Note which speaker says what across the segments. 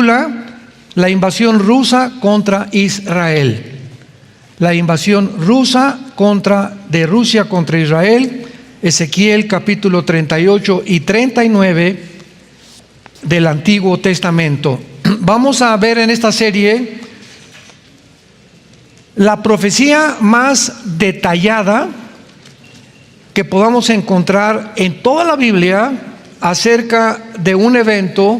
Speaker 1: titula La invasión rusa contra Israel. La invasión de Rusia contra Israel, Ezequiel capítulo 38 y 39 del Antiguo Testamento. Vamos a ver en esta serie la profecía más detallada que podamos encontrar en toda la Biblia acerca de un evento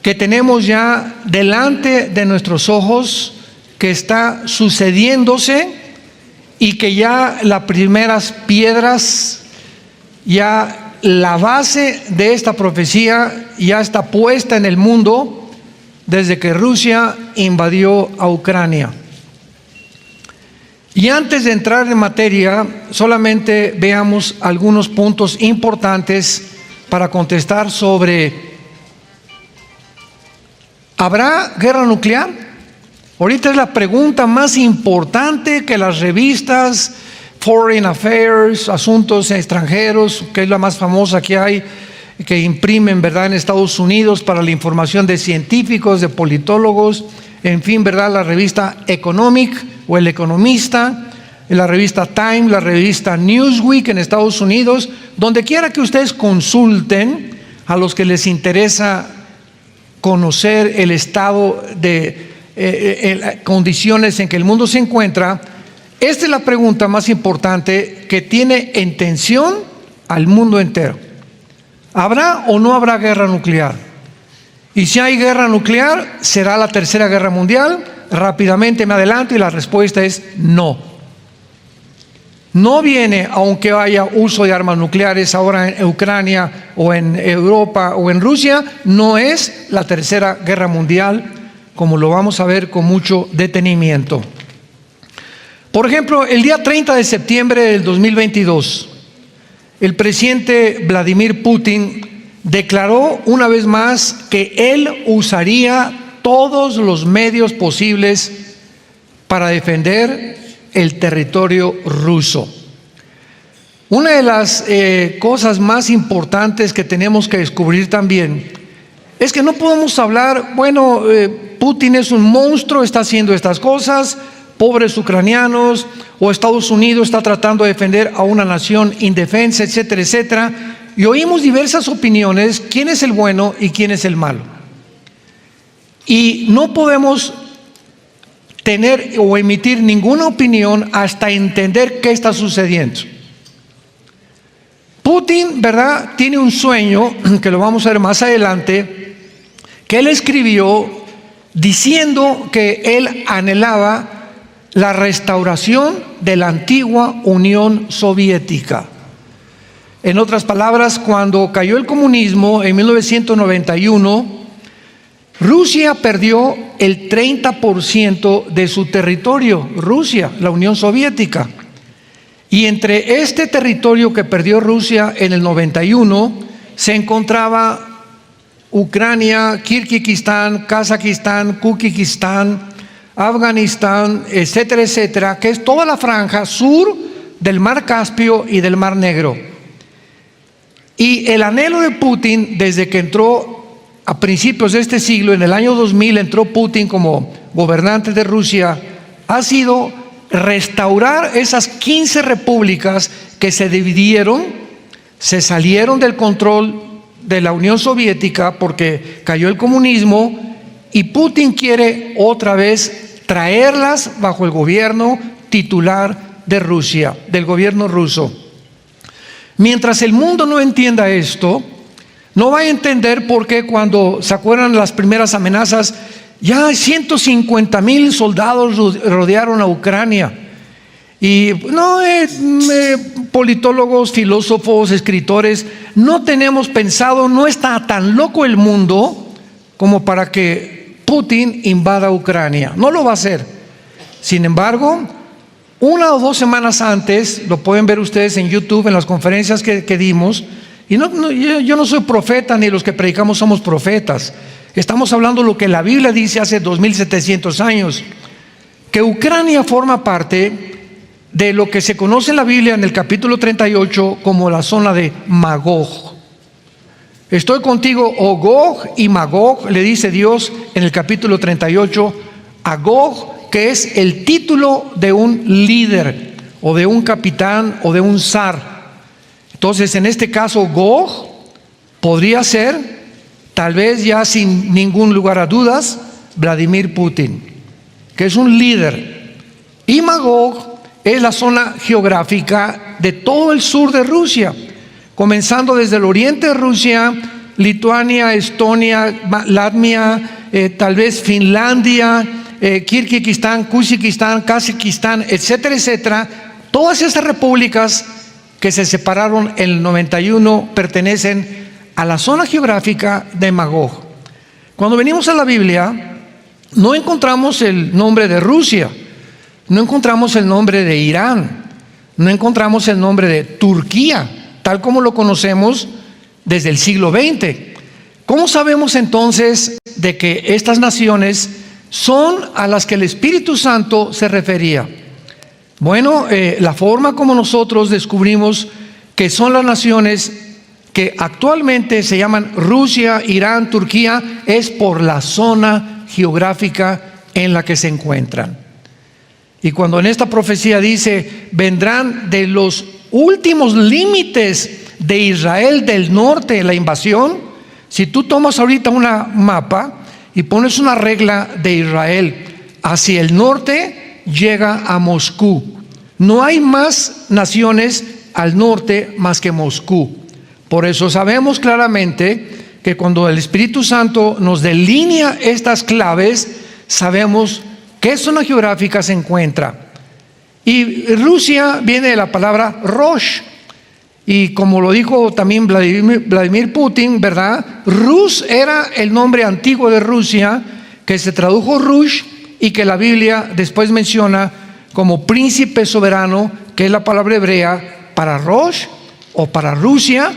Speaker 1: que tenemos ya delante de nuestros ojos, que está sucediéndose y que ya las primeras piedras, ya la base de esta profecía ya está puesta en el mundo desde que Rusia invadió a Ucrania. Y antes de entrar en materia, solamente veamos algunos puntos importantes para contestar sobre: ¿habrá guerra nuclear? Ahorita es la pregunta más importante que las revistas Foreign Affairs, Asuntos Extranjeros, que es la más famosa que hay, que imprimen, ¿verdad?, en Estados Unidos para la información de científicos, de politólogos, en fin, ¿verdad?, la revista Economic o El Economista, la revista Time, la revista Newsweek en Estados Unidos, donde quiera que ustedes consulten, a los que les interesa conocer el estado de condiciones en que el mundo se encuentra. Esta es la pregunta más importante que tiene en tensión al mundo entero: ¿habrá o no habrá guerra nuclear? Y si hay guerra nuclear, ¿será la tercera guerra mundial? Rápidamente me adelanto y la respuesta es no. No viene, aunque haya uso de armas nucleares ahora en Ucrania o en Europa o en Rusia, no es la tercera guerra mundial, como lo vamos a ver con mucho detenimiento. Por ejemplo, el día 30 de septiembre del 2022, el presidente Vladimir Putin declaró una vez más que él usaría todos los medios posibles para defender el territorio ruso. Una de las cosas más importantes que tenemos que descubrir también es que no podemos hablar, bueno, Putin es un monstruo, está haciendo estas cosas, pobres ucranianos, o Estados Unidos está tratando de defender a una nación indefensa, etcétera, etcétera. Y oímos diversas opiniones, quién es el bueno y quién es el malo. Y no podemos tener o emitir ninguna opinión hasta entender qué está sucediendo. Putin, ¿verdad?, tiene un sueño, que lo vamos a ver más adelante, que él escribió diciendo que él anhelaba la restauración de la antigua Unión Soviética. En otras palabras, cuando cayó el comunismo en 1991, Rusia perdió el 30% de su territorio, Rusia, la Unión Soviética. Y entre este territorio que perdió Rusia en el 91 se encontraba Ucrania, Kirguistán, Kazajistán, Kuzbekistán, Afganistán, etcétera, etcétera, que es toda la franja sur del Mar Caspio y del Mar Negro. Y el anhelo de Putin, desde que entró a principios de este siglo, en el año 2000 entró Putin como gobernante de Rusia, ha sido restaurar esas 15 repúblicas que se dividieron, se salieron del control de la Unión Soviética porque cayó el comunismo, y Putin quiere otra vez traerlas bajo el gobierno titular de Rusia, del gobierno ruso. Mientras el mundo no entienda esto, no va a entender por qué, cuando se acuerdan las primeras amenazas, ya 150,000 soldados rodearon a Ucrania. Y no, politólogos, filósofos, escritores, no tenemos pensado, no está tan loco el mundo como para que Putin invada Ucrania. No lo va a hacer. Sin embargo, 1 o 2 semanas antes, lo pueden ver ustedes en YouTube, en las conferencias que dimos, y yo no soy profeta, ni los que predicamos somos profetas. Estamos hablando de lo que la Biblia dice hace 2700 años, que Ucrania forma parte de lo que se conoce en la Biblia en el capítulo 38 como la zona de Magog. Estoy contigo, oh Gog y Magog, le dice Dios en el capítulo 38 a Gog, que es el título de un líder o de un capitán o de un zar. Entonces, en este caso, Gog podría ser, tal vez ya sin ningún lugar a dudas, Vladimir Putin, que es un líder. Y Magog es la zona geográfica de todo el sur de Rusia, comenzando desde el oriente de Rusia, Lituania, Estonia, Latvia, tal vez Finlandia, Kirguistán, Kazajistán, Kazajistán, etcétera, etcétera. Todas esas repúblicas que se separaron en el 91 pertenecen a la zona geográfica de Magog. Cuando venimos a la Biblia, no encontramos el nombre de Rusia, no encontramos el nombre de Irán, no encontramos el nombre de Turquía, tal como lo conocemos desde el siglo XX. ¿Cómo sabemos entonces de que estas naciones son a las que el Espíritu Santo se refería? Bueno, la forma como nosotros descubrimos que son las naciones que actualmente se llaman Rusia, Irán, Turquía, es por la zona geográfica en la que se encuentran. Y cuando en esta profecía dice, vendrán de los últimos límites de Israel del norte, la invasión, si tú tomas ahorita una mapa y pones una regla de Israel hacia el norte, llega a Moscú. No hay más naciones al norte más que Moscú. Por eso sabemos claramente que cuando el Espíritu Santo nos delinea estas claves, sabemos qué zona geográfica se encuentra. Y Rusia viene de la palabra Rosh. Y como lo dijo también Vladimir Putin, ¿verdad? Rus era el nombre antiguo de Rusia, que se tradujo Rush y que la Biblia después menciona como príncipe soberano, que es la palabra hebrea para Rosh o para Rusia,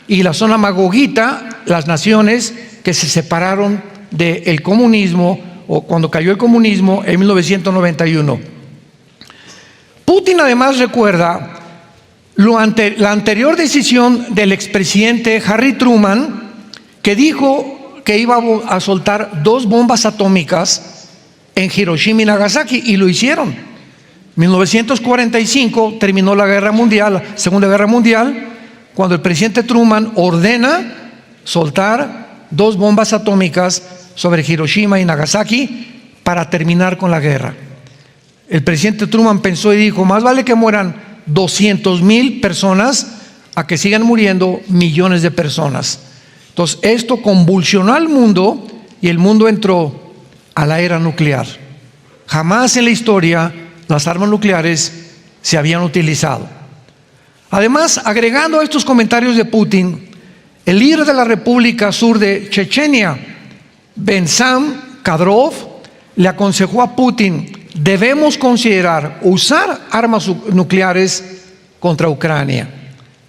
Speaker 1: y la zona magogita, las naciones que se separaron del comunismo o cuando cayó el comunismo en 1991. Putin además recuerda la anterior decisión del expresidente Harry Truman, que dijo que iba a soltar 2 bombas atómicas en Hiroshima y Nagasaki, y lo hicieron. En 1945 terminó la guerra mundial, la Segunda Guerra Mundial, cuando el presidente Truman ordena soltar 2 bombas atómicas sobre Hiroshima y Nagasaki para terminar con la guerra. El presidente Truman pensó y dijo, más vale que mueran 200,000 personas a que sigan muriendo millones de personas. Entonces esto convulsionó al mundo y el mundo entró a la era nuclear. Jamás en la historia las armas nucleares se habían utilizado. Además, agregando a estos comentarios de Putin, el líder de la República Sur de Chechenia, Bensam Kadyrov, le aconsejó a Putin, debemos considerar usar armas nucleares contra Ucrania.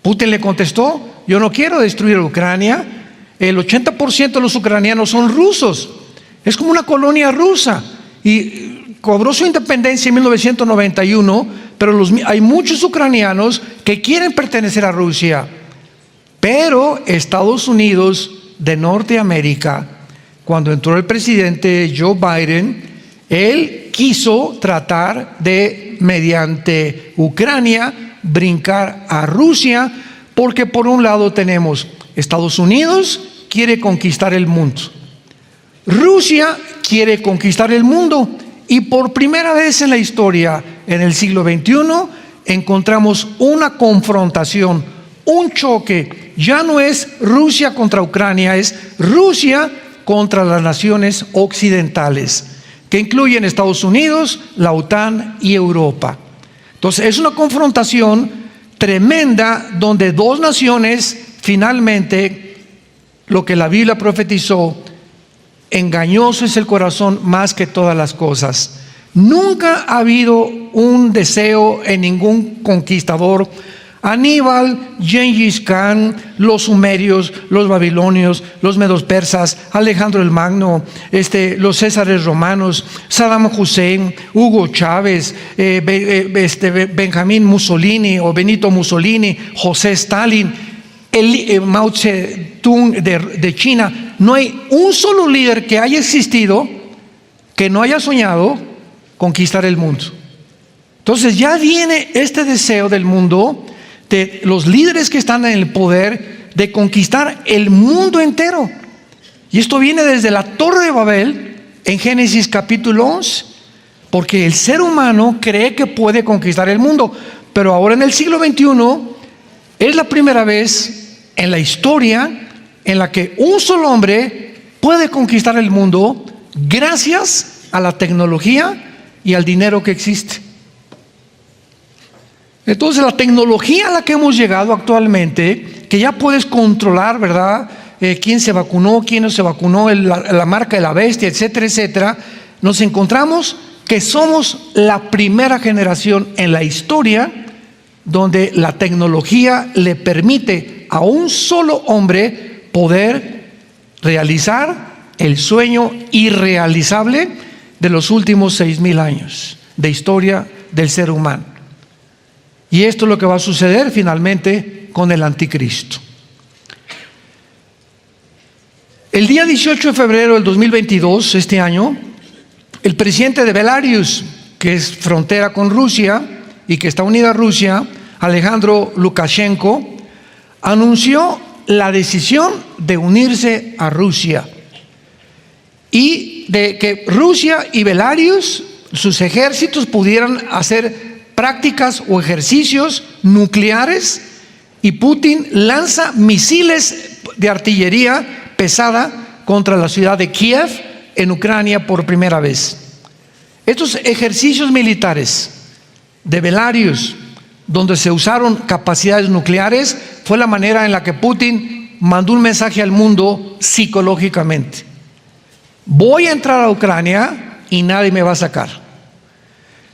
Speaker 1: Putin le contestó, yo no quiero destruir Ucrania, el 80% de los ucranianos son rusos, es como una colonia rusa, y cobró su independencia en 1991, pero hay muchos ucranianos que quieren pertenecer a Rusia. Pero Estados Unidos de Norteamérica, cuando entró el presidente Joe Biden, él quiso tratar de, mediante Ucrania, brincar a Rusia, porque por un lado tenemos Estados Unidos quiere conquistar el mundo, Rusia quiere conquistar el mundo, y por primera vez en la historia, en el siglo XXI, encontramos una confrontación, un choque. Ya no es Rusia contra Ucrania, es Rusia contra las naciones occidentales, que incluyen Estados Unidos, la OTAN y Europa. Entonces es una confrontación tremenda donde 2 naciones finalmente, lo que la Biblia profetizó, engañoso es el corazón más que todas las cosas. Nunca ha habido un deseo en ningún conquistador. Aníbal, Gengis Khan, los sumerios, los babilonios, los medos persas, Alejandro el Magno, los césares romanos, Saddam Hussein, Hugo Chávez, Benjamín Mussolini o Benito Mussolini, José Stalin. Mao Zedong de China. No hay un solo líder que haya existido que no haya soñado conquistar el mundo. Entonces ya viene este deseo del mundo, de los líderes que están en el poder, de conquistar el mundo entero. Y esto viene desde la Torre de Babel en Génesis capítulo 11, porque el ser humano cree que puede conquistar el mundo. Pero ahora en el siglo XXI es la primera vez en la historia en la que un solo hombre puede conquistar el mundo gracias a la tecnología y al dinero que existe. Entonces la tecnología a la que hemos llegado actualmente, que ya puedes controlar, ¿verdad? Quién se vacunó, quién no se vacunó, la marca de la bestia, etcétera, etcétera. Nos encontramos que somos la primera generación en la historia donde la tecnología le permite a un solo hombre poder realizar el sueño irrealizable de los últimos 6,000 años de historia del ser humano. Y esto es lo que va a suceder finalmente con el anticristo. El día 18 de febrero del 2022, este año, el presidente de Belarus, que es frontera con Rusia y que está unida a Rusia, Alejandro Lukashenko, anunció la decisión de unirse a Rusia y de que Rusia y Belarus, sus ejércitos, pudieran hacer prácticas o ejercicios nucleares, y Putin lanza misiles de artillería pesada contra la ciudad de Kiev en Ucrania por primera vez. Estos ejercicios militares de Belarus, donde se usaron capacidades nucleares, fue la manera en la que Putin mandó un mensaje al mundo psicológicamente: voy a entrar a Ucrania y nadie me va a sacar.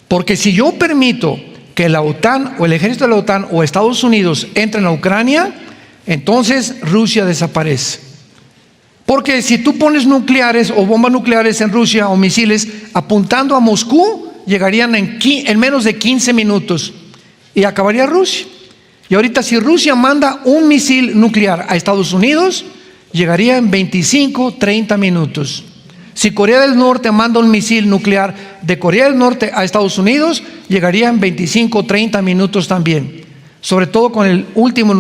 Speaker 1: Porque si yo permito que la OTAN o el ejército de la OTAN o Estados Unidos entren a Ucrania, entonces Rusia desaparece. Porque si tú pones nucleares o bombas nucleares en Rusia o misiles apuntando a Moscú, llegarían en menos de 15 minutos y acabaría Rusia. Y ahorita si Rusia manda un misil nuclear a Estados Unidos, llegaría en 25, 30 minutos. Si Corea del Norte manda un misil nuclear de Corea del Norte a Estados Unidos, llegaría en 25 o 30 minutos también. Sobre todo con el último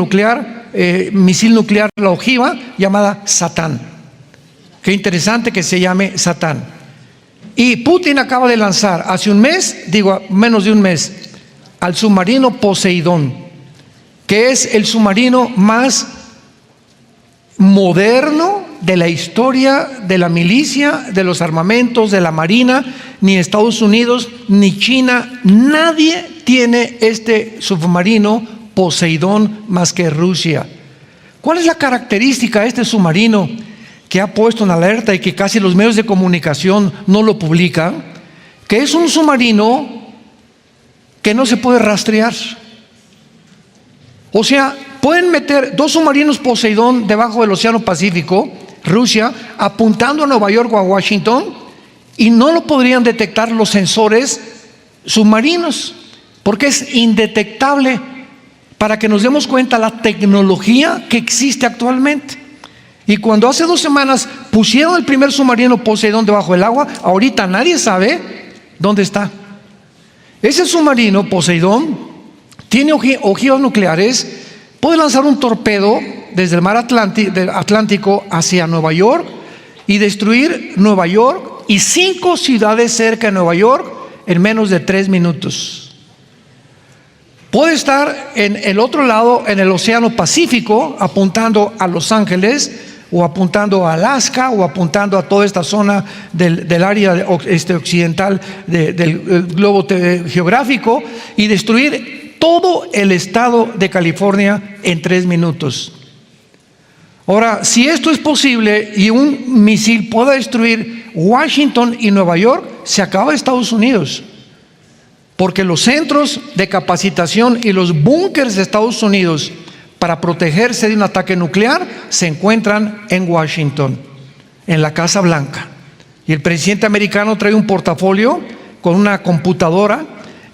Speaker 1: misil nuclear, la ojiva, llamada Satán. Qué interesante que se llame Satán. Y Putin acaba de lanzar hace un mes, menos de un mes, al submarino Poseidón, que es el submarino más moderno de la historia de la milicia, de los armamentos, de la marina. Ni Estados Unidos ni China, nadie tiene este submarino Poseidón más que Rusia. ¿Cuál es la característica de este submarino que ha puesto en alerta y que casi los medios de comunicación no lo publican? Que es un submarino que no se puede rastrear. O sea, pueden meter 2 submarinos Poseidón debajo del Océano Pacífico, Rusia, apuntando a Nueva York o a Washington, y no lo podrían detectar los sensores submarinos, porque es indetectable, para que nos demos cuenta la tecnología que existe actualmente. Y cuando hace 2 semanas pusieron el primer submarino Poseidón debajo del agua, ahorita nadie sabe dónde está. Ese submarino Poseidón tiene ojivas nucleares, puede lanzar un torpedo desde el mar Atlántico hacia Nueva York y destruir Nueva York y 5 ciudades cerca de Nueva York en menos de 3 minutos. Puede estar en el otro lado, en el Océano Pacífico, apuntando a Los Ángeles, o apuntando a Alaska, o apuntando a toda esta zona del área occidental del globo geográfico, y destruir todo el estado de California en 3 minutos. Ahora, si esto es posible y un misil pueda destruir Washington y Nueva York, se acaba Estados Unidos. Porque los centros de capacitación y los búnkers de Estados Unidos para protegerse de un ataque nuclear se encuentran en Washington, en la Casa Blanca. Y el presidente americano trae un portafolio con una computadora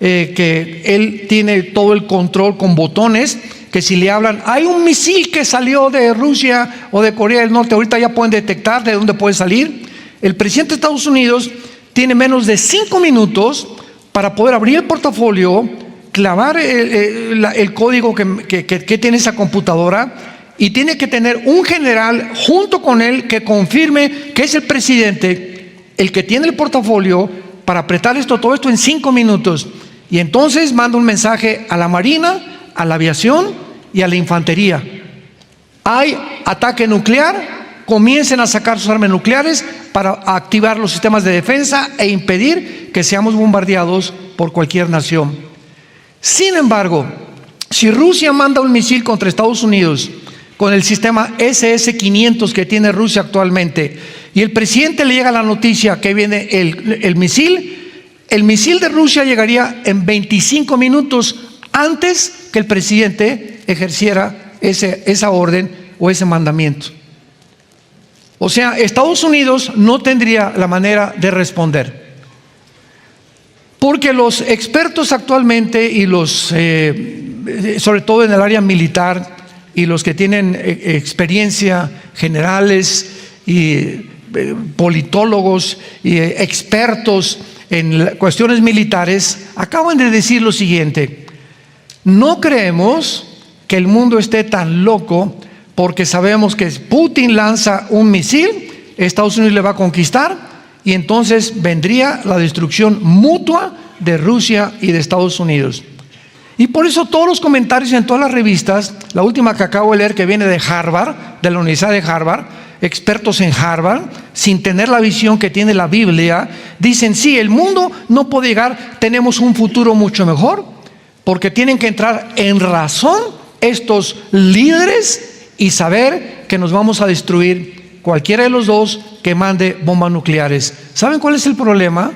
Speaker 1: que él tiene todo el control con botones que si le hablan, hay un misil que salió de Rusia o de Corea del Norte, ahorita ya pueden detectar de dónde puede salir. El presidente de Estados Unidos tiene menos de 5 minutos para poder abrir el portafolio, clavar el código que tiene esa computadora, y tiene que tener un general junto con él que confirme que es el presidente el que tiene el portafolio para apretar todo esto en 5 minutos. Y entonces manda un mensaje a la Marina, a la aviación y a la infantería. Hay ataque nuclear, comiencen a sacar sus armas nucleares para activar los sistemas de defensa e impedir que seamos bombardeados por cualquier nación. Sin embargo, si Rusia manda un misil contra Estados Unidos con el sistema SS-500 que tiene Rusia actualmente, y el presidente le llega la noticia que viene el misil de Rusia llegaría en 25 minutos antes que el presidente ejerciera esa orden o ese mandamiento. O sea, Estados Unidos no tendría la manera de responder. Porque los expertos actualmente y sobre todo en el área militar, y los que tienen experiencia, generales y politólogos y expertos en cuestiones militares, acaban de decir lo siguiente: no creemos que el mundo esté tan loco, porque sabemos que Putin lanza un misil, Estados Unidos le va a conquistar, y entonces vendría la destrucción mutua de Rusia y de Estados Unidos. Y por eso todos los comentarios en todas las revistas, la última que acabo de leer, que viene de Harvard, de la Universidad de Harvard, expertos en Harvard, sin tener la visión que tiene la Biblia, dicen: sí, el mundo no puede llegar, tenemos un futuro mucho mejor, porque tienen que entrar en razón estos líderes y saber que nos vamos a destruir cualquiera de los dos que mande bombas nucleares. ¿Saben cuál es el problema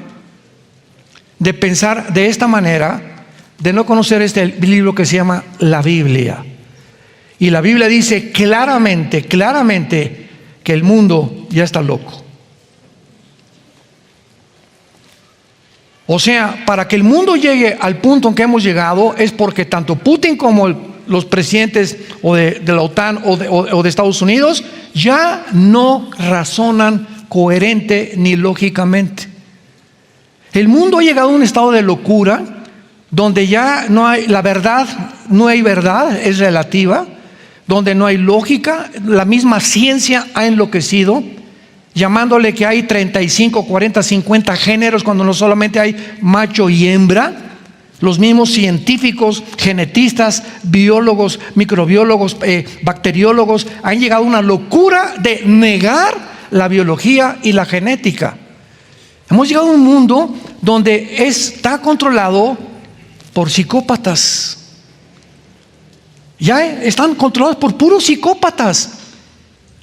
Speaker 1: de pensar de esta manera? De no conocer este libro que se llama la Biblia. Y la Biblia dice claramente que el mundo ya está loco. O sea, para que el mundo llegue al punto en que hemos llegado es porque tanto Putin como los presidentes de la OTAN o de Estados Unidos ya no razonan coherente ni lógicamente. El mundo ha llegado a un estado de locura donde ya no hay la verdad, no hay verdad, es relativa, donde no hay lógica, la misma ciencia ha enloquecido, llamándole que hay 35, 40, 50 géneros cuando no solamente hay macho y hembra. Los mismos científicos, genetistas, biólogos, microbiólogos, bacteriólogos han llegado a una locura de negar la biología y la genética. Hemos llegado a un mundo donde está controlado por psicópatas. Ya están controlados por puros psicópatas.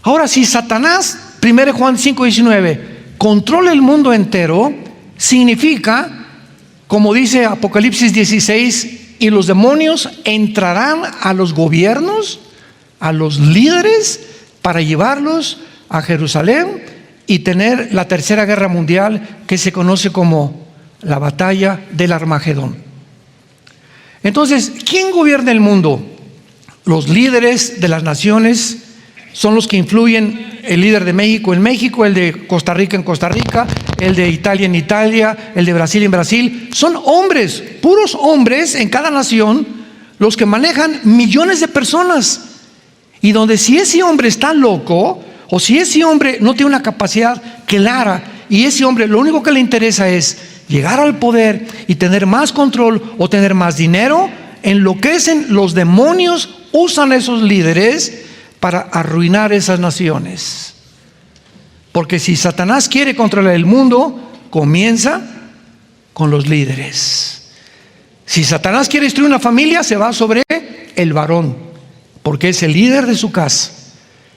Speaker 1: Ahora, si Satanás, 1 Juan 5:19, controla el mundo entero, significa, como dice Apocalipsis 16, y los demonios entrarán a los gobiernos, a los líderes, para llevarlos a Jerusalén y tener la tercera guerra mundial, que se conoce como la batalla del Armagedón. Entonces, ¿quién gobierna el mundo? Los líderes de las naciones son los que influyen. El líder de México en México, el de Costa Rica en Costa Rica, el de Italia en Italia, el de Brasil en Brasil. Son hombres, puros hombres en cada nación, los que manejan millones de personas. Y donde si ese hombre está loco, o si ese hombre no tiene una capacidad clara, y ese hombre lo único que le interesa es llegar al poder y tener más control o tener más dinero, enloquecen. Los demonios usan a esos líderes para arruinar esas naciones. Porque si Satanás quiere controlar el mundo, comienza con los líderes. Si Satanás quiere destruir una familia, se va sobre el varón, porque es el líder de su casa.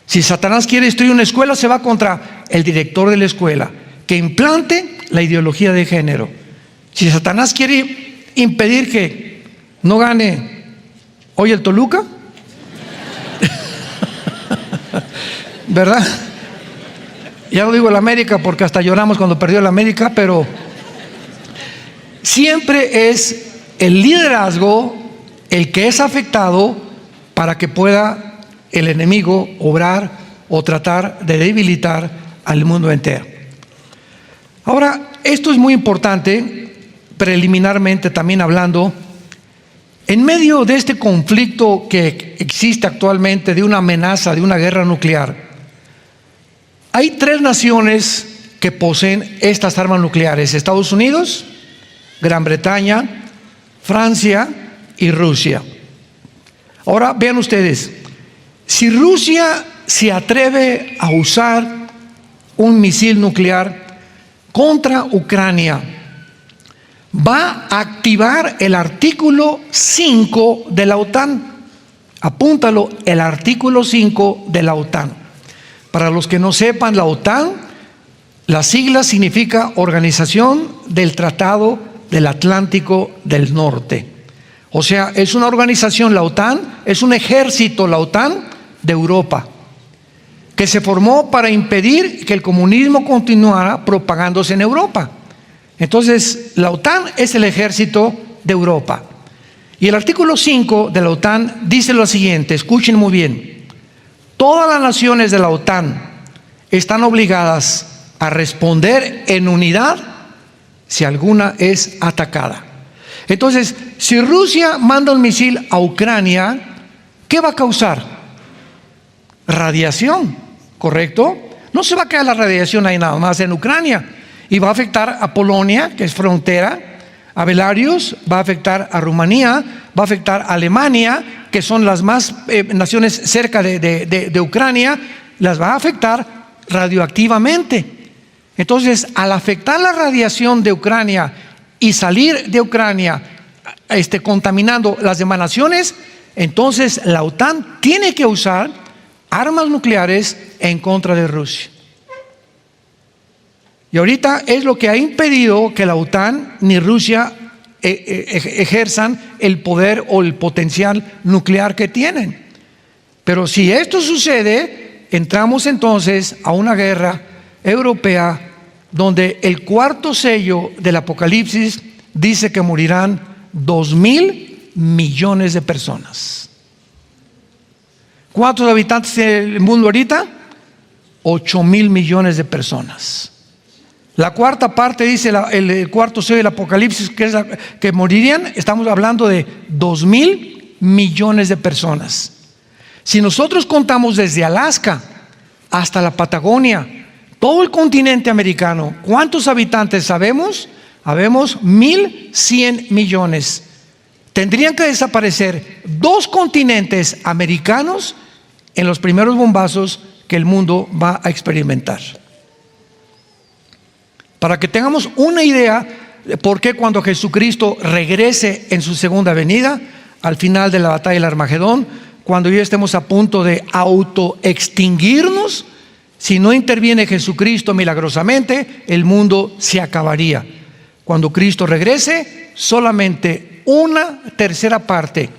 Speaker 1: Si Satanás quiere destruir una escuela, se va contra el director de la escuela, que implante la ideología de género. Si Satanás quiere impedir que no gane hoy el Toluca, ¿verdad? Ya no digo el América porque hasta lloramos cuando perdió el América, pero siempre es el liderazgo el que es afectado para que pueda el enemigo obrar o tratar de debilitar al mundo entero. Ahora, esto es muy importante, preliminarmente también hablando, en medio de este conflicto que existe actualmente, de una amenaza, de una guerra nuclear, hay tres naciones que poseen estas armas nucleares: Estados Unidos, Gran Bretaña, Francia y Rusia. Ahora vean ustedes, si Rusia se atreve a usar un misil nuclear contra Ucrania, va a activar el artículo 5 de la OTAN. Apúntalo, el artículo 5 de la OTAN. Para los que no sepan, la OTAN, la sigla significa Organización del Tratado del Atlántico del Norte. O sea, es una organización, la OTAN, es un ejército, la OTAN, de Europa, que se formó para impedir que el comunismo continuara propagándose en Europa. Entonces, la OTAN es el ejército de Europa. Y el artículo 5 de la OTAN dice lo siguiente, escuchen muy bien: todas las naciones de la OTAN están obligadas a responder en unidad si alguna es atacada. Entonces, si Rusia manda un misil a Ucrania, ¿qué va a causar? Radiación, ¿correcto? No se va a quedar la radiación ahí nada más en Ucrania, y va a afectar a Polonia, que es frontera, a Belarus, va a afectar a Rumanía, va a afectar a Alemania, que son las más naciones cerca de Ucrania, las va a afectar radioactivamente. Entonces, al afectar la radiación de Ucrania y salir de Ucrania contaminando las demás naciones, entonces la OTAN tiene que usar armas nucleares en contra de Rusia. Y ahorita es lo que ha impedido que la OTAN ni Rusia ejerzan el poder o el potencial nuclear que tienen. Pero si esto sucede, entramos entonces a una guerra europea donde el cuarto sello del Apocalipsis dice que morirán 2.000 millones de personas. ¿Cuántos habitantes del mundo ahorita? 8.000 millones de personas. La cuarta parte dice el cuarto sello del Apocalipsis que morirían, estamos hablando de 2.000 millones de personas. Si nosotros contamos desde Alaska hasta la Patagonia, todo el continente americano, ¿cuántos habitantes sabemos? Sabemos 1.100 millones. Tendrían que desaparecer 2 continentes americanos en los primeros bombazos que el mundo va a experimentar. Para que tengamos una idea de por qué cuando Jesucristo regrese en su segunda venida, al final de la batalla del Armagedón, cuando ya estemos a punto de autoextinguirnos, si no interviene Jesucristo milagrosamente, el mundo se acabaría. Cuando Cristo regrese, solamente 1/3 parte.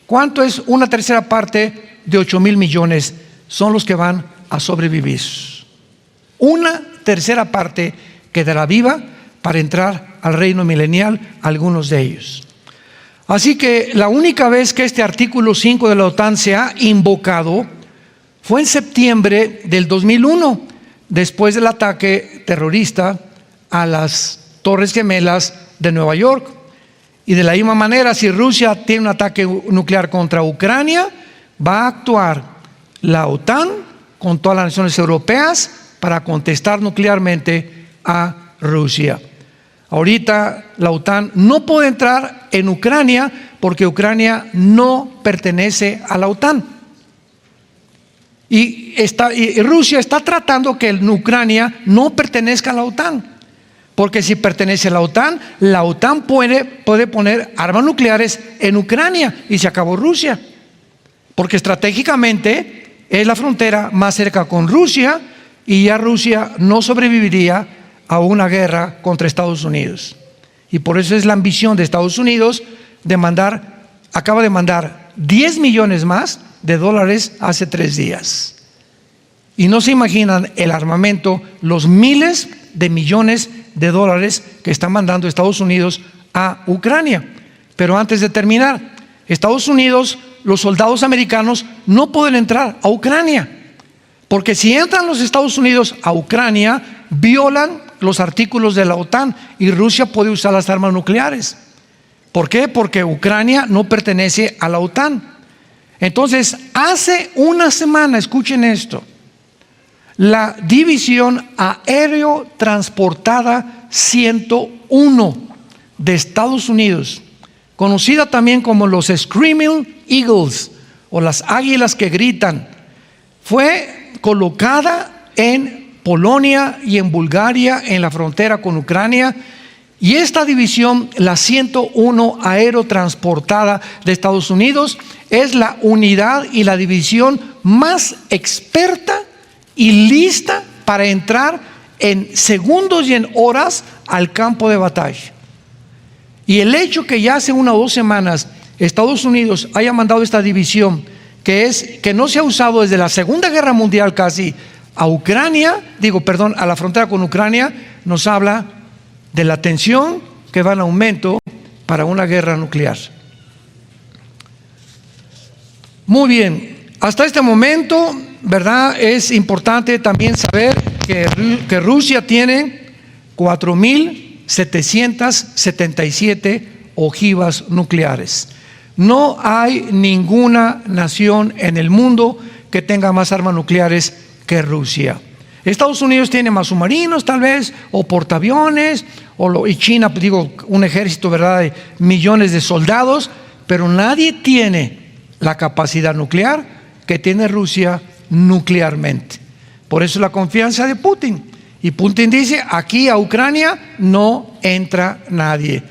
Speaker 1: ¿Cuánto es 1/3 parte de 8.000 millones? Son los que van a sobrevivir. 1/3 parte quedará viva para entrar al reino milenial, algunos de ellos. Así que la única vez que este artículo 5 de la OTAN se ha invocado fue en septiembre del 2001, después del ataque terrorista a las Torres Gemelas de Nueva York. Y de la misma manera, si Rusia tiene un ataque nuclear contra Ucrania, va a actuar la OTAN con todas las naciones europeas para contestar nuclearmente a Rusia. Ahorita la OTAN no puede entrar en Ucrania porque Ucrania no pertenece a la OTAN. Y Rusia está tratando que Ucrania no pertenezca a la OTAN, porque si pertenece a la OTAN puede poner armas nucleares en Ucrania y se acabó Rusia, porque estratégicamente es la frontera más cerca con Rusia y ya Rusia no sobreviviría a una guerra contra Estados Unidos. Y por eso es la ambición de Estados Unidos acaba de mandar 10 millones más de dólares hace 3 días. Y no se imaginan el armamento, los miles de millones de dólares que está mandando Estados Unidos a Ucrania. Pero antes de terminar, Estados Unidos los soldados americanos no pueden entrar a Ucrania, porque si entran los Estados Unidos a Ucrania, violan los artículos de la OTAN y Rusia puede usar las armas nucleares. ¿Por qué? Porque Ucrania no pertenece a la OTAN. Entonces, hace una semana, escuchen esto, la División Aéreo Transportada 101 de Estados Unidos, conocida también como los Screaming Eagles o las águilas que gritan, fue colocada en Polonia y en Bulgaria, en la frontera con Ucrania. Y esta división, la 101 Aerotransportada de Estados Unidos, es la unidad y la división más experta y lista para entrar en segundos y en horas al campo de batalla. Y el hecho que ya hace 1 o 2 semanas Estados Unidos haya mandado esta división, que no se ha usado desde la Segunda Guerra Mundial casi, a a la frontera con Ucrania, nos habla de la tensión que va en aumento para una guerra nuclear. Muy bien, hasta este momento, ¿verdad? Es importante también saber que Rusia tiene 4.777 ojivas nucleares. No hay ninguna nación en el mundo que tenga más armas nucleares que Rusia. Estados Unidos tiene más submarinos tal vez, o portaaviones, y China, un ejército, ¿verdad?, de millones de soldados, pero nadie tiene la capacidad nuclear que tiene Rusia nuclearmente. Por eso la confianza de Putin. Y Putin dice, aquí a Ucrania no entra nadie.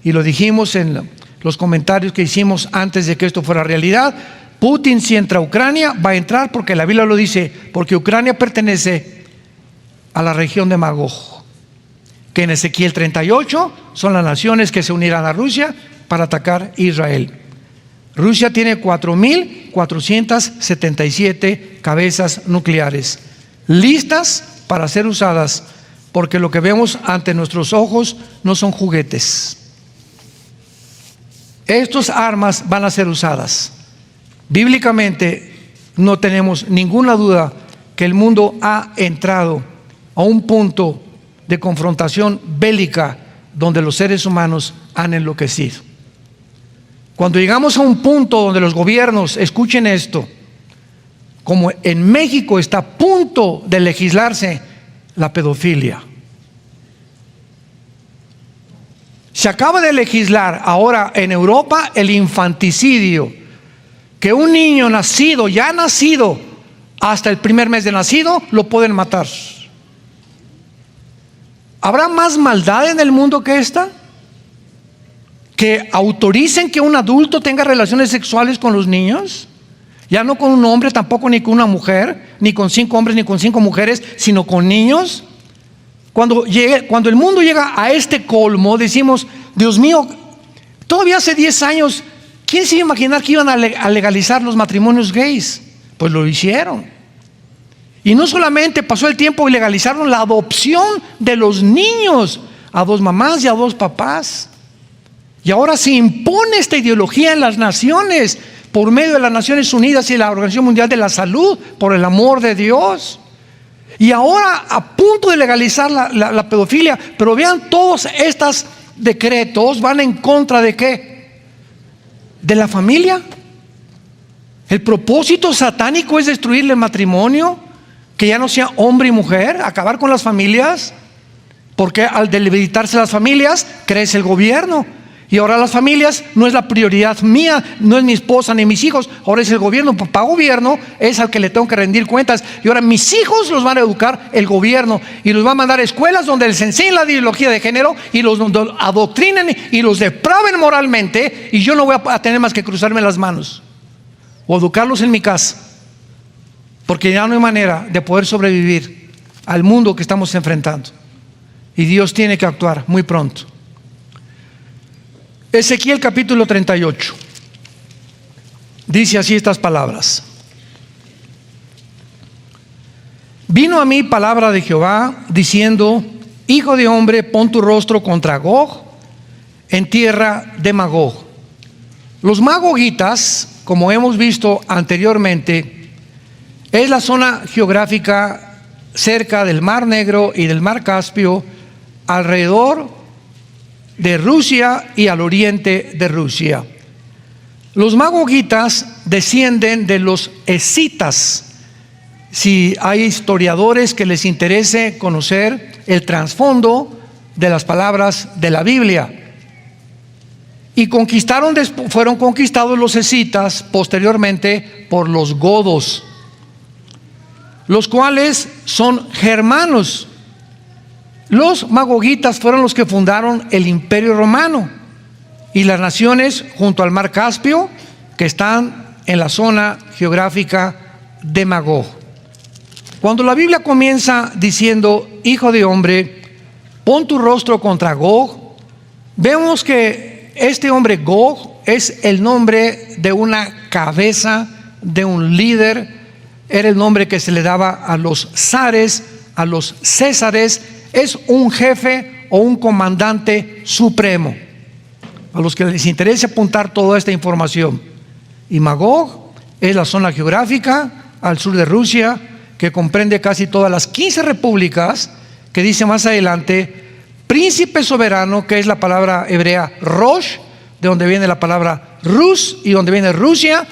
Speaker 1: Y lo dijimos en los comentarios que hicimos antes de que esto fuera realidad. Putin, si entra a Ucrania, va a entrar porque la Biblia lo dice, porque Ucrania pertenece a la región de Magog, que en Ezequiel 38 son las naciones que se unirán a Rusia para atacar Israel. Rusia tiene 4.477 cabezas nucleares listas para ser usadas, porque lo que vemos ante nuestros ojos no son juguetes. Estas armas van a ser usadas. Bíblicamente no tenemos ninguna duda que el mundo ha entrado a un punto de confrontación bélica donde los seres humanos han enloquecido. Cuando llegamos a un punto donde los gobiernos, escuchen esto, como en México está a punto de legislarse la pedofilia. Se acaba de legislar ahora en Europa el infanticidio, que un niño nacido, ya nacido, hasta el primer mes de nacido, lo pueden matar. ¿Habrá más maldad en el mundo que esta? ¿Que autoricen que un adulto tenga relaciones sexuales con los niños? Ya no con un hombre, tampoco ni con una mujer, ni con 5 hombres, ni con 5 mujeres, sino con niños. Cuando el mundo llega a este colmo, decimos, Dios mío, todavía hace 10 años, ¿quién se iba a imaginar que iban a legalizar los matrimonios gays? Pues lo hicieron. Y no solamente pasó el tiempo y legalizaron la adopción de los niños a 2 mamás y a 2 papás. Y ahora se impone esta ideología en las naciones por medio de las Naciones Unidas y la Organización Mundial de la Salud, por el amor de Dios. Y ahora a punto de legalizar la pedofilia, pero vean, todos estos decretos van en contra de ¿qué? De la familia. El propósito satánico es destruir el matrimonio, que ya no sea hombre y mujer, acabar con las familias, porque al debilitarse las familias crece el gobierno. Y ahora las familias no es la prioridad mía, no es mi esposa ni mis hijos, ahora es el gobierno. Papá gobierno es al que le tengo que rendir cuentas. Y ahora mis hijos los van a educar el gobierno y los va a mandar a escuelas donde les enseñen la ideología de género y los adoctrinen y los depraven moralmente, y yo no voy a tener más que cruzarme las manos o educarlos en mi casa, porque ya no hay manera de poder sobrevivir al mundo que estamos enfrentando. Y Dios tiene que actuar muy pronto. Ezequiel capítulo 38 dice así estas palabras: vino a mí palabra de Jehová diciendo, hijo de hombre, pon tu rostro contra Gog en tierra de Magog Los magogitas, como hemos visto anteriormente, es la zona geográfica cerca del Mar Negro y del Mar Caspio, alrededor de Rusia y al oriente de Rusia. Los magogitas descienden de los escitas. Si hay historiadores que les interese conocer el trasfondo de las palabras de la Biblia. Y fueron conquistados los escitas posteriormente por los godos, los cuales son germanos. Los magogitas fueron los que fundaron el Imperio Romano y las naciones junto al Mar Caspio, que están en la zona geográfica de Magog. Cuando la Biblia comienza diciendo: hijo de hombre, pon tu rostro contra Gog, vemos que este hombre Gog es el nombre de una cabeza, de un líder. Era el nombre que se le daba a los zares, a los césares. Es un jefe o un comandante supremo. A los que les interese apuntar toda esta información. Y Magog es la zona geográfica al sur de Rusia, que comprende casi todas las 15 repúblicas, que dice más adelante príncipe soberano, que es la palabra hebrea Rosh, de donde viene la palabra Rus y donde viene Rusia,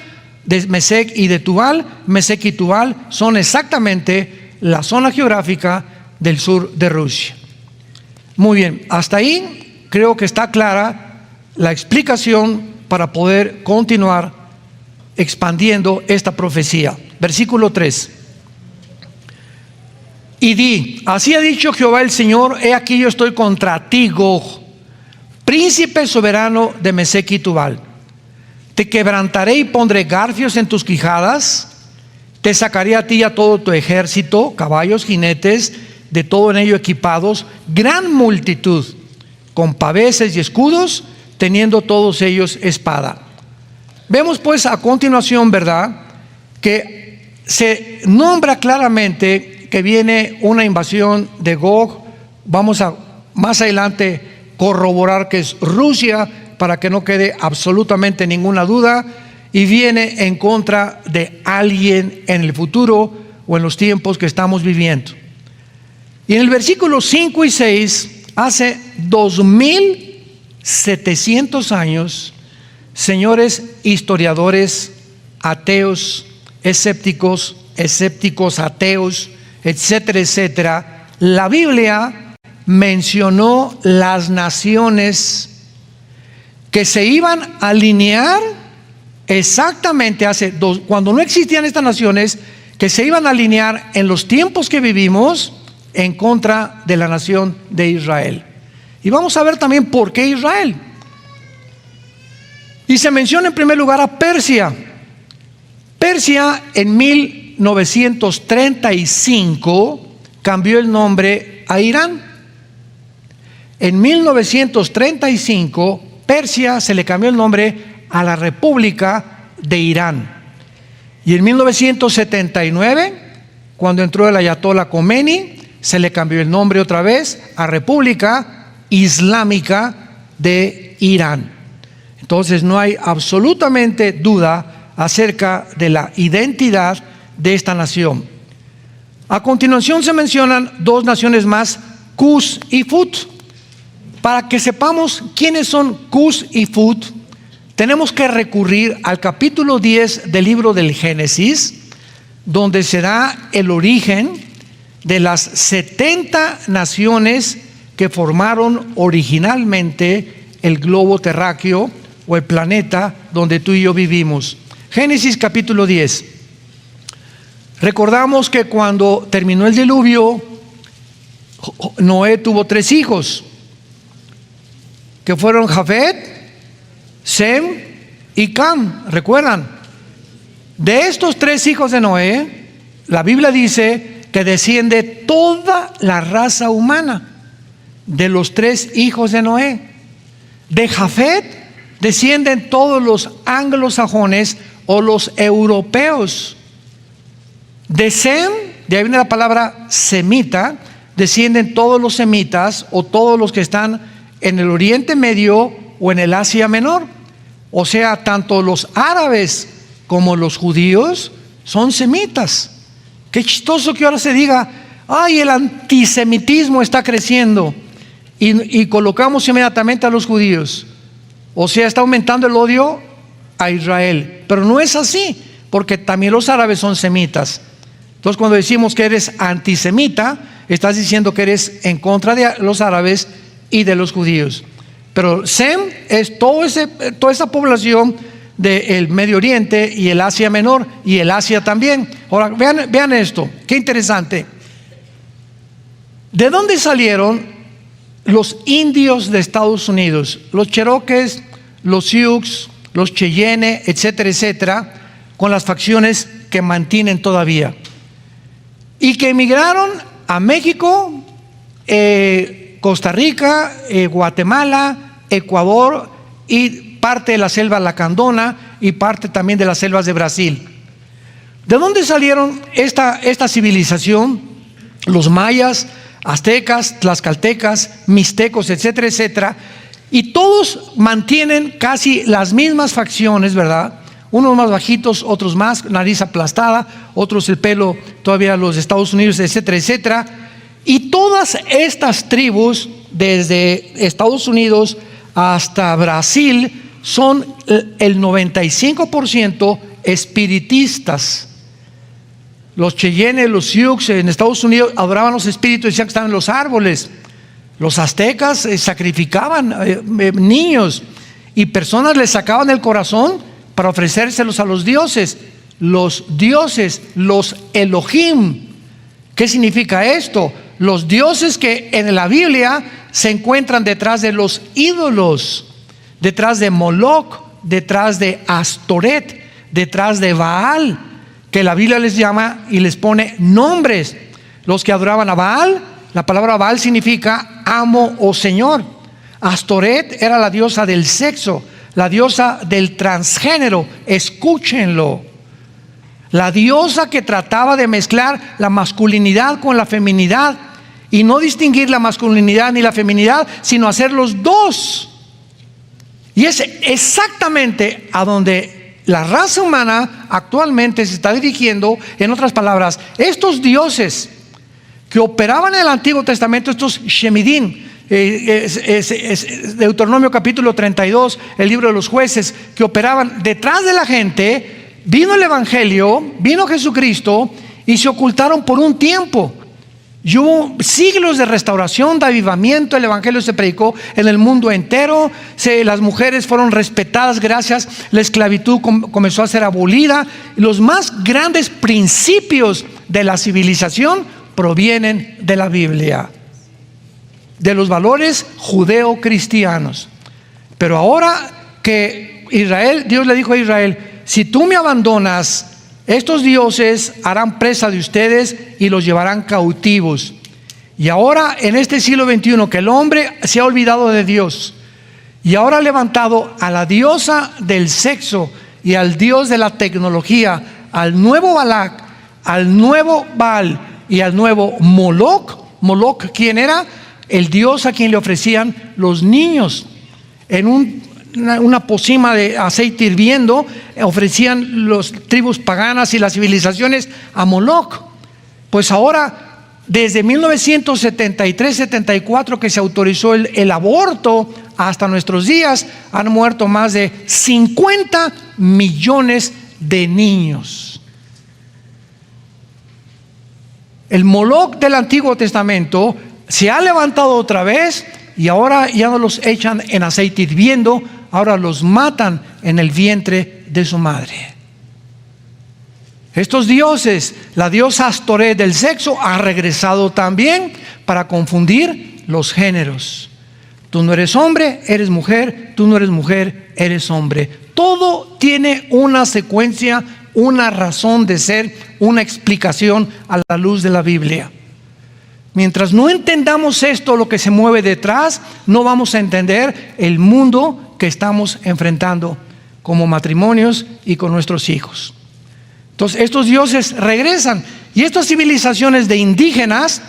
Speaker 1: de Mesec y de Tubal. Mesec y Tubal son exactamente la zona geográfica del sur de Rusia. Muy bien, hasta ahí creo que está clara la explicación para poder continuar expandiendo esta profecía. Versículo 3. Y di: así ha dicho Jehová el Señor, he aquí yo estoy contra ti, Gog, príncipe soberano de Mesec y Tubal. Te quebrantaré y pondré garfios en tus quijadas, te sacaré a ti y a todo tu ejército, caballos, jinetes, de todo en ello equipados, gran multitud, con paveses y escudos, teniendo todos ellos espada. Vemos pues a continuación, ¿verdad?, que se nombra claramente que viene una invasión de Gog. Vamos a más adelante corroborar que es Rusia, para que no quede absolutamente ninguna duda, y viene en contra de alguien en el futuro o en los tiempos que estamos viviendo. Y en el versículo 5 y 6, hace 2700 años, señores historiadores, ateos, escépticos, ateos, etcétera, etcétera, la Biblia mencionó las naciones que se iban a alinear exactamente cuando no existían estas naciones, que se iban a alinear en los tiempos que vivimos en contra de la nación de Israel. Y vamos a ver también por qué Israel. Y se menciona en primer lugar a Persia. Persia en 1935 cambió el nombre a Irán. En 1935 Persia se le cambió el nombre a la República de Irán. Y en 1979, cuando entró el Ayatollah Khomeini, se le cambió el nombre otra vez a República Islámica de Irán. Entonces no hay absolutamente duda acerca de la identidad de esta nación. A continuación se mencionan dos naciones más, Cus y Fut. Para que sepamos quiénes son Cus y Fut, tenemos que recurrir al capítulo 10 del libro del Génesis, donde se da el origen de las 70 naciones que formaron originalmente el globo terráqueo o el planeta donde tú y yo vivimos. Génesis capítulo 10. Recordamos que cuando terminó el diluvio, Noé tuvo 3 hijos, que fueron Jafet, Sem y Cam. ¿Recuerdan? De estos 3 hijos de Noé, la Biblia dice que desciende toda la raza humana de los 3 hijos de Noé. De Jafet descienden todos los anglosajones o los europeos. De Sem, de ahí viene la palabra semita, descienden todos los semitas o todos los que están en el Oriente Medio o en el Asia Menor. O sea, tanto los árabes como los judíos son semitas. Qué chistoso que ahora se diga, ay, el antisemitismo está creciendo, y colocamos inmediatamente a los judíos. O sea, está aumentando el odio a Israel. Pero no es así, porque también los árabes son semitas. Entonces, cuando decimos que eres antisemita, estás diciendo que eres en contra de los árabes y de los judíos. Pero Sem es toda esa población del Medio Oriente y el Asia Menor y el Asia también. Ahora, vean esto, qué interesante. ¿De dónde salieron los indios de Estados Unidos? Los Cherokees, los Sioux, los Cheyenne, etcétera, etcétera, con las facciones que mantienen todavía. Y que emigraron a México, Costa Rica, Guatemala, Ecuador y parte de la selva lacandona y parte también de las selvas de Brasil. ¿De dónde salieron esta civilización? Los mayas, aztecas, tlaxcaltecas, mixtecos, etcétera, etcétera. Y todos mantienen casi las mismas facciones, ¿verdad? Unos más bajitos, otros más, nariz aplastada, otros el pelo todavía los Estados Unidos, etcétera, etcétera. Y todas estas tribus, desde Estados Unidos hasta Brasil, son el 95% espiritistas. Los Cheyenne, los Sioux en Estados Unidos adoraban los espíritus, decían que estaban en los árboles. Los aztecas sacrificaban niños, y personas les sacaban el corazón para ofrecérselos a los dioses. Los dioses, los Elohim. ¿Qué significa esto? Los dioses que en la Biblia se encuentran detrás de los ídolos, detrás de Moloch, detrás de Astoret, detrás de Baal, que la Biblia les llama y les pone nombres. Los que adoraban a Baal, la palabra Baal significa amo o señor. Astoret era la diosa del sexo, la diosa del transgénero, escúchenlo. La diosa que trataba de mezclar la masculinidad con la feminidad, y no distinguir la masculinidad ni la feminidad, sino hacer los dos. Y es exactamente a donde la raza humana actualmente se está dirigiendo. En otras palabras, estos dioses que operaban en el Antiguo Testamento, estos Shemidim, Deuteronomio capítulo 32, el libro de los jueces, que operaban detrás de la gente, vino el Evangelio, vino Jesucristo, y se ocultaron por un tiempo. Y hubo siglos de restauración, de avivamiento. El Evangelio se predicó en el mundo entero. Las mujeres fueron respetadas gracias. La esclavitud comenzó a ser abolida. Los más grandes principios de la civilización provienen de la Biblia, de los valores judeo-cristianos. Pero ahora que Israel, Dios le dijo a Israel: si tú me abandonas, estos dioses harán presa de ustedes y los llevarán cautivos. Y ahora, en este siglo XXI, que el hombre se ha olvidado de Dios y ahora ha levantado a la diosa del sexo y al dios de la tecnología, al nuevo Balac, al nuevo Baal y al nuevo Moloch. Moloch, ¿quién era? El dios a quien le ofrecían los niños en una pocima de aceite hirviendo. Ofrecían los tribus paganas y las civilizaciones a Moloch. Pues ahora, desde 1973-74, que se autorizó el aborto, hasta nuestros días han muerto más de 50 millones de niños. El Moloch del Antiguo Testamento se ha levantado otra vez, y ahora ya no los echan en aceite hirviendo, ahora los matan en el vientre de su madre. Estos dioses, la diosa Astoret del sexo, ha regresado también para confundir los géneros. Tú no eres hombre, eres mujer. Tú no eres mujer, eres hombre. Todo tiene una secuencia, una razón de ser, una explicación a la luz de la Biblia. Mientras no entendamos esto, lo que se mueve detrás, no vamos a entender el mundo que estamos enfrentando como matrimonios y con nuestros hijos. Entonces, estos dioses regresan, y estas civilizaciones de indígenas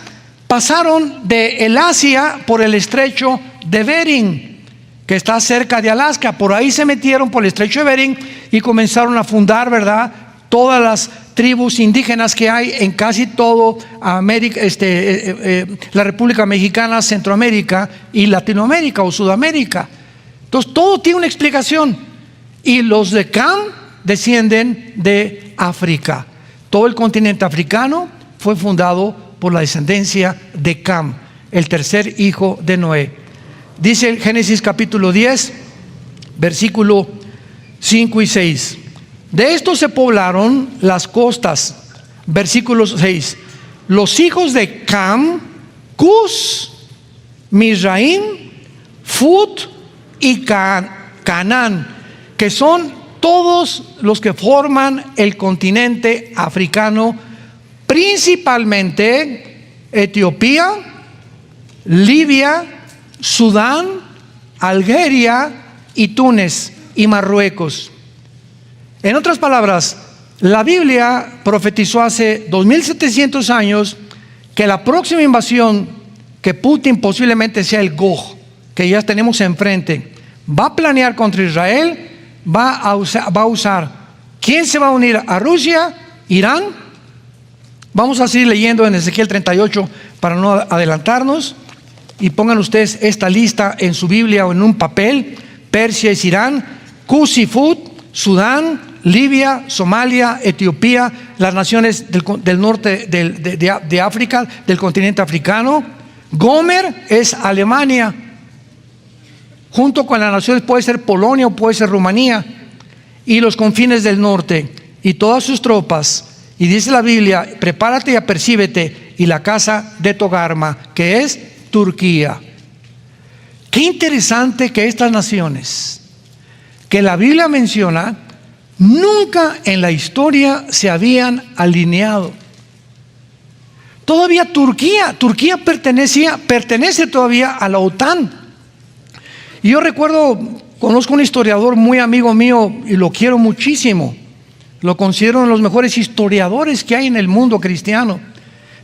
Speaker 1: pasaron de el Asia por el estrecho de Bering, que está cerca de Alaska. Por ahí se metieron por el estrecho de Bering y comenzaron a fundar, ¿verdad?, todas las tribus indígenas que hay en casi todo América, la República Mexicana, Centroamérica y Latinoamérica o Sudamérica. Entonces todo tiene una explicación. Y los de Cam descienden de África. Todo el continente africano fue fundado por la descendencia de Cam, el tercer hijo de Noé. Dice el Génesis capítulo 10, versículo 5 y 6. De esto se poblaron las costas. Versículo 6. Los hijos de Cam, Cus, Mizraim, Fut y Canaán, que son todos los que forman el continente africano, principalmente Etiopía, Libia, Sudán, Algeria y Túnez y Marruecos. En otras palabras, la Biblia profetizó hace 2700 años que la próxima invasión, que Putin posiblemente sea el Gog, que ya tenemos enfrente, va a planear contra Israel, va a usar. ¿Quién se va a unir a Rusia? ¿Irán? Vamos a seguir leyendo en Ezequiel 38 para no adelantarnos. Y pongan ustedes esta lista en su Biblia o en un papel. Persia es Irán, Cus y Fut, Sudán, Libia, Somalia, Etiopía, las naciones del norte de África, del continente africano. Gomer es Alemania, junto con las naciones, puede ser Polonia o puede ser Rumanía, y los confines del norte, y todas sus tropas. Y dice la Biblia, prepárate y apercíbete, y la casa de Togarma, que es Turquía. Qué interesante que estas naciones que la Biblia menciona nunca en la historia se habían alineado. Todavía Turquía pertenece todavía a la OTAN. Y yo recuerdo, conozco un historiador muy amigo mío y lo quiero muchísimo. Lo considero uno de los mejores historiadores que hay en el mundo cristiano.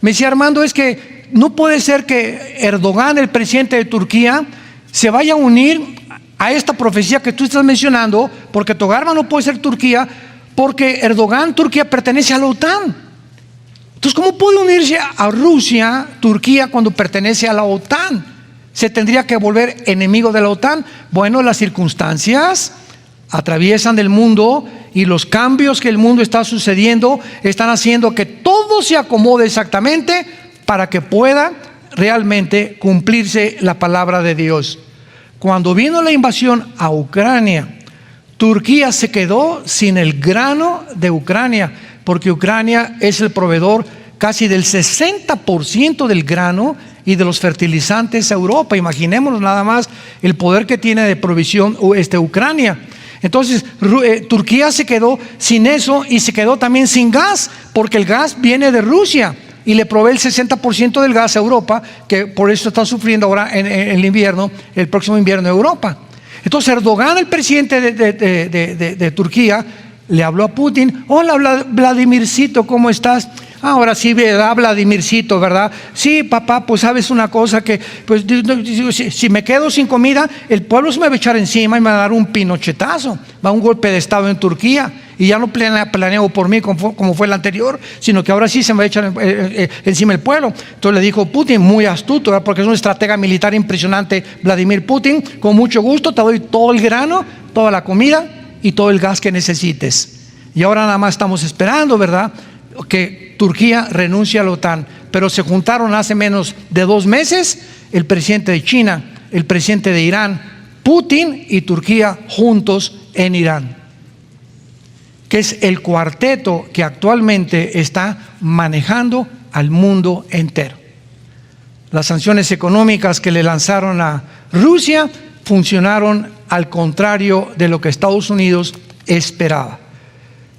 Speaker 1: Me decía, Armando, es que no puede ser que Erdogan, el presidente de Turquía, se vaya a unir a esta profecía que tú estás mencionando, porque Togarma no puede ser Turquía, porque Erdogan, Turquía, pertenece a la OTAN. Entonces, ¿cómo puede unirse a Rusia, Turquía, cuando pertenece a la OTAN? ¿Se tendría que volver enemigo de la OTAN? Bueno, las circunstancias atraviesan el mundo y los cambios que el mundo está sucediendo están haciendo que todo se acomode exactamente para que pueda realmente cumplirse la palabra de Dios. Cuando vino la invasión a Ucrania, Turquía se quedó sin el grano de Ucrania, porque Ucrania es el proveedor casi del 60% del grano y de los fertilizantes a Europa. Imaginémonos nada más el poder que tiene de provisión Ucrania. Entonces Turquía se quedó sin eso y se quedó también sin gas, porque el gas viene de Rusia y le provee el 60% del gas a Europa, que por eso está sufriendo ahora en el invierno, el próximo invierno de Europa. Entonces Erdogan, el presidente de Turquía, le habló a Putin. Hola Vladimircito, ¿cómo estás? Ahora sí, ¿verdad, Vladimircito, verdad? Sí, papá, pues sabes una cosa, que pues si me quedo sin comida, el pueblo se me va a echar encima y me va a dar un pinochetazo, va a un golpe de estado en Turquía, y ya no planeo por mí como fue el anterior, sino que ahora sí se me va a echar encima el pueblo. Entonces le dijo Putin, muy astuto, ¿verdad? Porque es un estratega militar impresionante, Vladimir Putin, con mucho gusto te doy todo el grano, toda la comida y todo el gas que necesites. Y ahora nada más estamos esperando, ¿verdad?, que Turquía renuncie a la OTAN. Pero se juntaron hace menos de 2 meses el presidente de China, el presidente de Irán, Putin y Turquía juntos en Irán, que es el cuarteto que actualmente está manejando al mundo entero. Las sanciones económicas que le lanzaron a Rusia funcionaron al contrario de lo que Estados Unidos esperaba,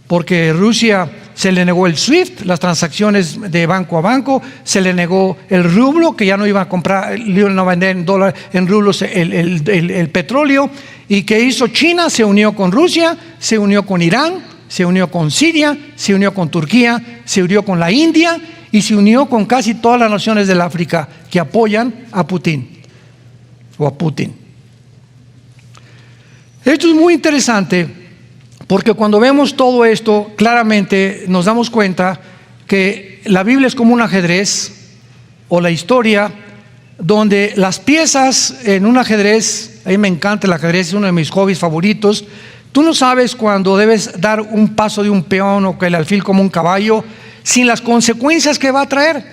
Speaker 1: porque Rusia se le negó el SWIFT, las transacciones de banco a banco, se le negó el rublo, que ya no iba a comprar, no vender en dólares, en rublos el petróleo. ¿Y qué hizo China? Se unió con Rusia, se unió con Irán, se unió con Siria, se unió con Turquía, se unió con la India y se unió con casi todas las naciones del África que apoyan a Putin o a Putin. Esto es muy interesante porque cuando vemos todo esto, claramente nos damos cuenta que la Biblia es como un ajedrez, o la historia, donde las piezas en un ajedrez, a mí me encanta el ajedrez, es uno de mis hobbies favoritos. Tú no sabes cuándo debes dar un paso de un peón o que el alfil como un caballo, sin las consecuencias que va a traer.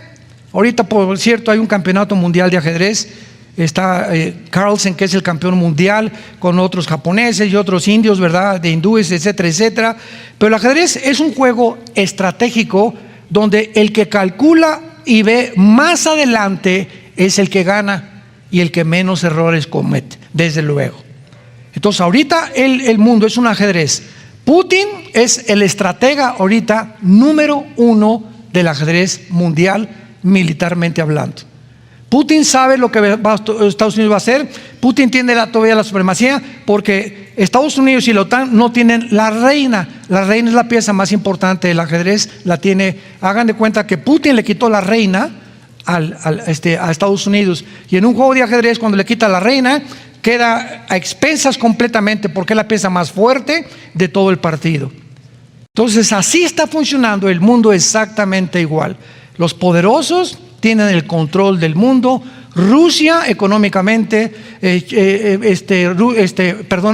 Speaker 1: Ahorita, por cierto, hay un campeonato mundial de ajedrez. Está Carlsen, que es el campeón mundial, con otros japoneses y otros indios, ¿verdad? De hindúes, etcétera, etcétera. Pero el ajedrez es un juego estratégico donde el que calcula y ve más adelante es el que gana y el que menos errores comete, desde luego. Entonces ahorita el mundo es un ajedrez. Putin es el estratega ahorita número 1 del ajedrez mundial, militarmente hablando. Putin sabe lo que Estados Unidos va a hacer. Putin tiene todavía la supremacía porque Estados Unidos y la OTAN no tienen la reina. La reina es la pieza más importante del ajedrez. La tiene, hagan de cuenta que Putin le quitó la reina a Estados Unidos. Y en un juego de ajedrez, cuando le quita la reina, queda a expensas completamente porque es la pieza más fuerte de todo el partido. Entonces así está funcionando el mundo exactamente igual. Los poderosos tienen el control del mundo. Rusia económicamente,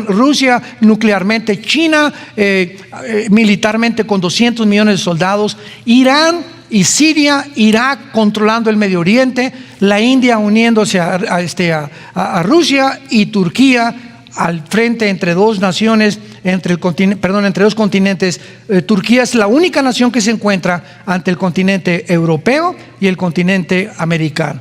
Speaker 1: Rusia nuclearmente, China militarmente con 200 millones de soldados, Irán y Siria, Irak controlando el Medio Oriente, la India uniéndose a Rusia y Turquía al frente entre dos naciones, entre dos continentes. Turquía es la única nación que se encuentra ante el continente europeo y el continente americano.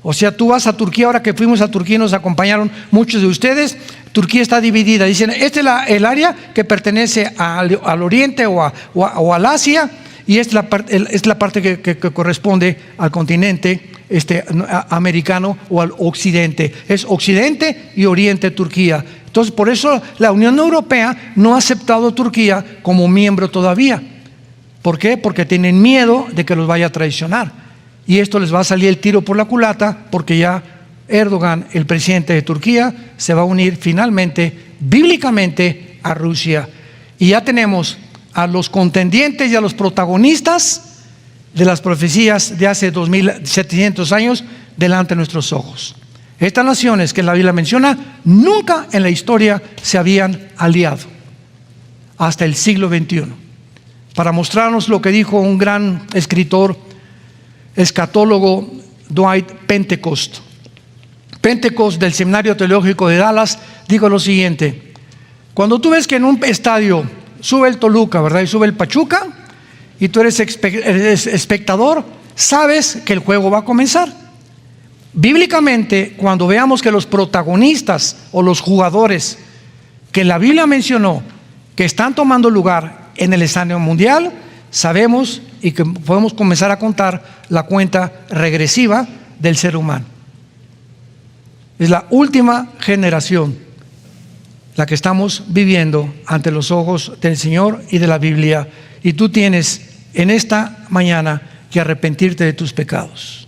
Speaker 1: O sea, tú vas a Turquía, ahora que fuimos a Turquía nos acompañaron muchos de ustedes. Turquía está dividida, dicen, este es el área que pertenece al oriente o al Asia, y esta es la parte que corresponde al continente americano o al occidente. Es occidente y oriente Turquía. Entonces por eso la Unión Europea no ha aceptado a Turquía como miembro todavía. ¿Por qué? Porque tienen miedo de que los vaya a traicionar. Y esto les va a salir el tiro por la culata, porque ya Erdogan, el presidente de Turquía, se va a unir finalmente, bíblicamente, a Rusia. Y ya tenemos a los contendientes y a los protagonistas de las profecías de hace 2700 años delante de nuestros ojos. Estas naciones que la Biblia menciona nunca en la historia se habían aliado hasta el siglo XXI, para mostrarnos lo que dijo un gran escritor escatólogo, Dwight Pentecost. Pentecost, del Seminario Teológico de Dallas, dijo lo siguiente: cuando tú ves que en un estadio sube el Toluca, ¿verdad?, y sube el Pachuca, y tú eres espectador, sabes que el juego va a comenzar. Bíblicamente, cuando veamos que los protagonistas o los jugadores que la Biblia mencionó que están tomando lugar en el escenario mundial, sabemos y que podemos comenzar a contar la cuenta regresiva del ser humano. Es la última generación la que estamos viviendo ante los ojos del Señor y de la Biblia, y tú tienes en esta mañana que arrepentirte de tus pecados.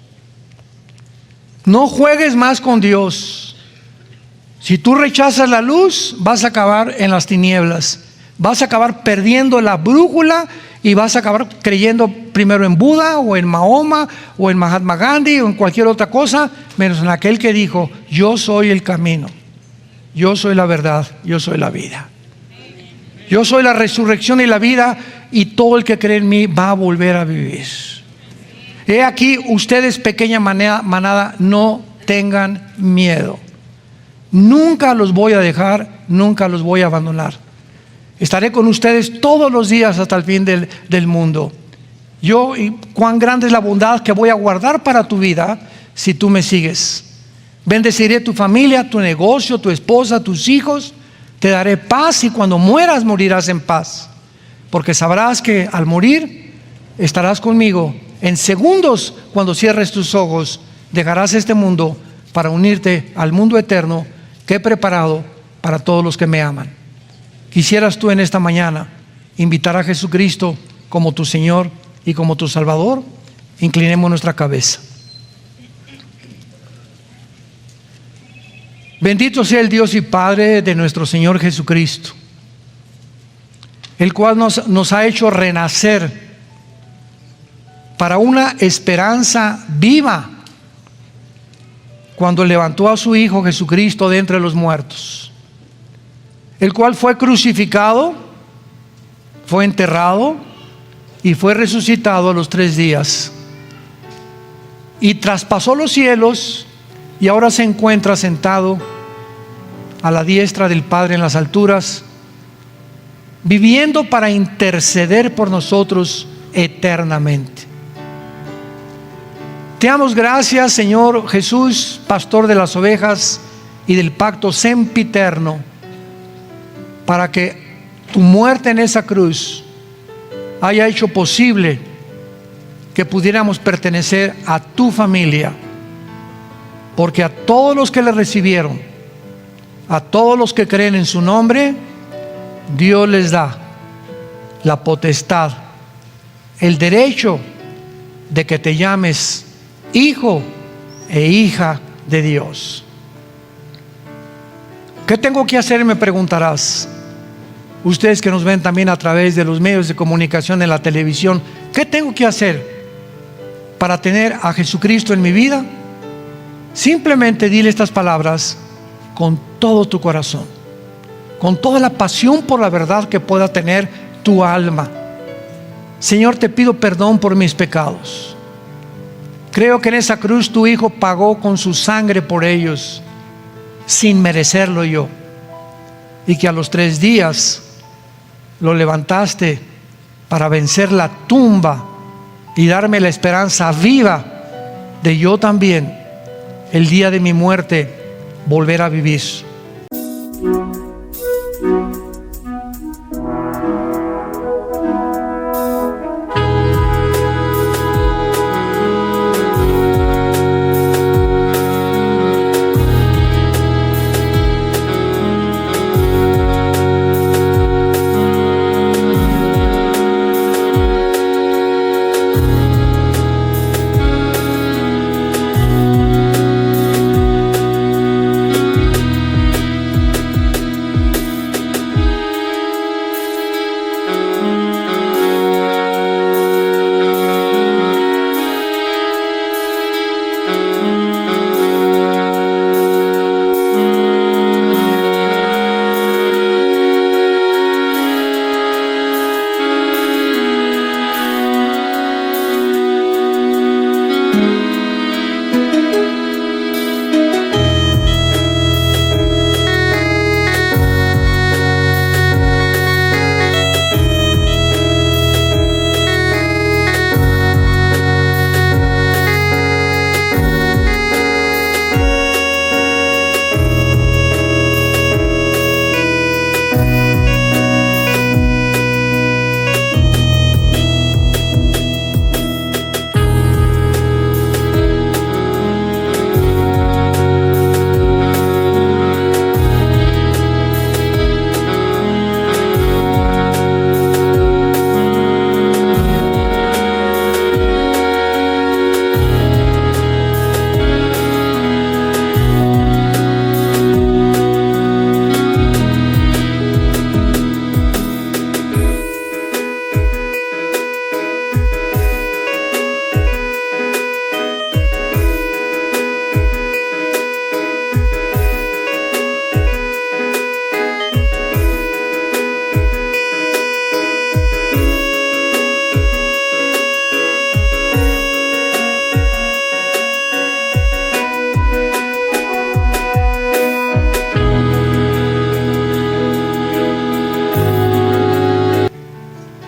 Speaker 1: No juegues más con Dios. Si tú rechazas la luz, vas a acabar en las tinieblas, vas a acabar perdiendo la brújula y vas a acabar creyendo primero en Buda o en Mahoma o en Mahatma Gandhi o en cualquier otra cosa, menos en aquel que dijo: yo soy el camino, yo soy la verdad, yo soy la vida. Yo soy la resurrección y la vida, y todo el que cree en mí va a volver a vivir. He aquí, ustedes, pequeña manada, no tengan miedo. Nunca los voy a dejar, nunca los voy a abandonar. Estaré con ustedes todos los días hasta el fin del mundo. Y cuán grande es la bondad que voy a guardar para tu vida si tú me sigues. Bendeciré tu familia, tu negocio, tu esposa, tus hijos. Te daré paz, y cuando mueras morirás en paz, porque sabrás que al morir estarás conmigo. En segundos, cuando cierres tus ojos, dejarás este mundo para unirte al mundo eterno que he preparado para todos los que me aman. ¿Quisieras tú en esta mañana invitar a Jesucristo como tu Señor y como tu Salvador? Inclinemos nuestra cabeza. Bendito sea el Dios y Padre de nuestro Señor Jesucristo, el cual nos ha hecho renacer para una esperanza viva cuando levantó a su Hijo Jesucristo de entre los muertos, el cual fue crucificado, fue enterrado y fue resucitado a los 3 días, y traspasó los cielos y ahora se encuentra sentado a la diestra del Padre en las alturas, viviendo para interceder por nosotros eternamente. Te damos gracias, Señor Jesús, pastor de las ovejas y del pacto sempiterno, para que tu muerte en esa cruz haya hecho posible que pudiéramos pertenecer a tu familia, porque a todos los que le recibieron, a todos los que creen en su nombre, Dios les da la potestad, el derecho de que te llames hijo e hija de Dios. ¿Qué tengo que hacer?, me preguntarás. Ustedes que nos ven también a través de los medios de comunicación, en la televisión, ¿qué tengo que hacer para tener a Jesucristo en mi vida? Simplemente dile estas palabras con todo tu corazón, con toda la pasión por la verdad que pueda tener tu alma. Señor, te pido perdón por mis pecados. Creo que en esa cruz tu Hijo pagó con su sangre por ellos, sin merecerlo yo, y que a los 3 días lo levantaste para vencer la tumba y darme la esperanza viva de yo también, el día de mi muerte, volver a vivir.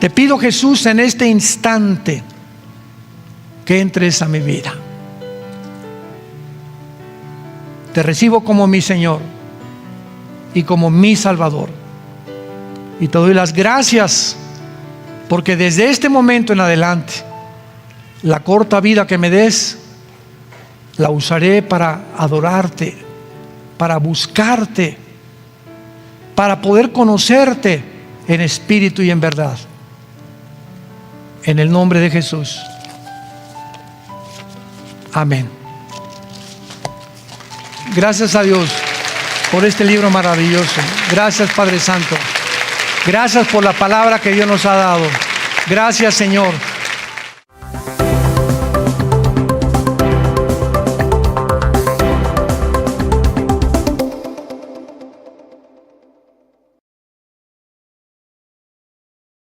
Speaker 1: Te pido, Jesús, en este instante que entres a mi vida. Te recibo como mi Señor y como mi Salvador. Y te doy las gracias porque desde este momento en adelante, la corta vida que me des, la usaré para adorarte, para buscarte, para poder conocerte en espíritu y en verdad. En el nombre de Jesús. Amén. Gracias a Dios. por este libro maravilloso. Gracias, Padre Santo. Gracias por la palabra que Dios nos ha dado. Gracias, Señor.